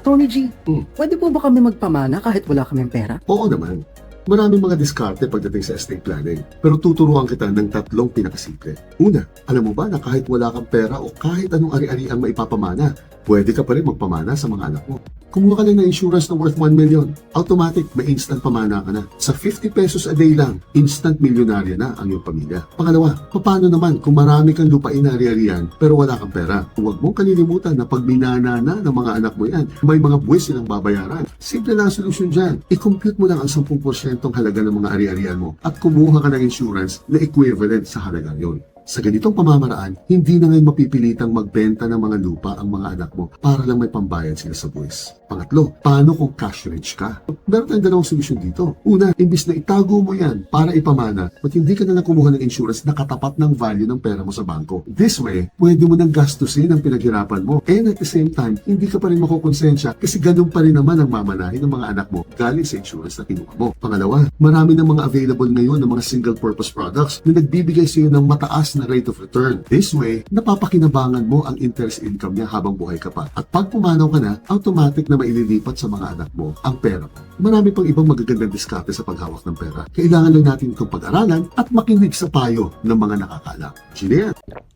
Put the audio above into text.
Attorney G, Hmm. pwede po ba kami magpamana kahit wala kaming pera? Oo naman. Maraming mga diskarte pagdating sa estate planning. Pero tuturuan kita ng 3 pinakasimple. Una, alam mo ba na kahit wala kang pera o kahit anong ari-ari ang maipapamana, pwede ka pa rin magpamana sa mga anak mo. Kumuha ka lang ng insurance na worth 1 million. Automatic, may instant pamana ka na. Sa 50 pesos a day lang, instant milyonarya na ang iyong pamilya. Pangalawa, paano naman kung marami kang lupain na ari-arian pero wala kang pera? Huwag mong kalilimutan na pag minana na ng mga anak mo yan, may mga buwis silang babayaran. Simple lang ang solusyon dyan. I-compute mo lang ang 10% halaga ng mga ari-arian mo at kumuha ka ng insurance na equivalent sa halaga yon. Sa ganitong pamamaraan, hindi na ngayon mapipilitang magbenta ng mga lupa ang mga anak mo para lang may pambayad sila sa buwis. Pangatlo, paano kung cash rich ka? Meron tayong dalawang solusyon dito. Una, imbis na itago mo yan para ipamana, at hindi ka na lang kumuha ng insurance na katapat ng value ng pera mo sa bangko. This way, pwede mo nang gastusin ang pinaghirapan mo. And at the same time, hindi ka pa rin makukonsensya kasi ganun pa rin naman ang mamanahin ng mga anak mo galing sa insurance na kinuha mo. Pangalawa, marami ng mga available ngayon ng mga single-purpose products na nagbibigay sa iyo ng mataas na rate of return. This way, napapakinabangan mo ang interest income niya habang buhay ka pa. At pag pumanaw ka na, automatic na maililipat sa mga anak mo ang pera mo. Marami pang ibang magagandang diskarte sa paghawak ng pera. Kailangan lang natin itong pag-aralan at makinig sa payo ng mga nakakaalam. Gina yan.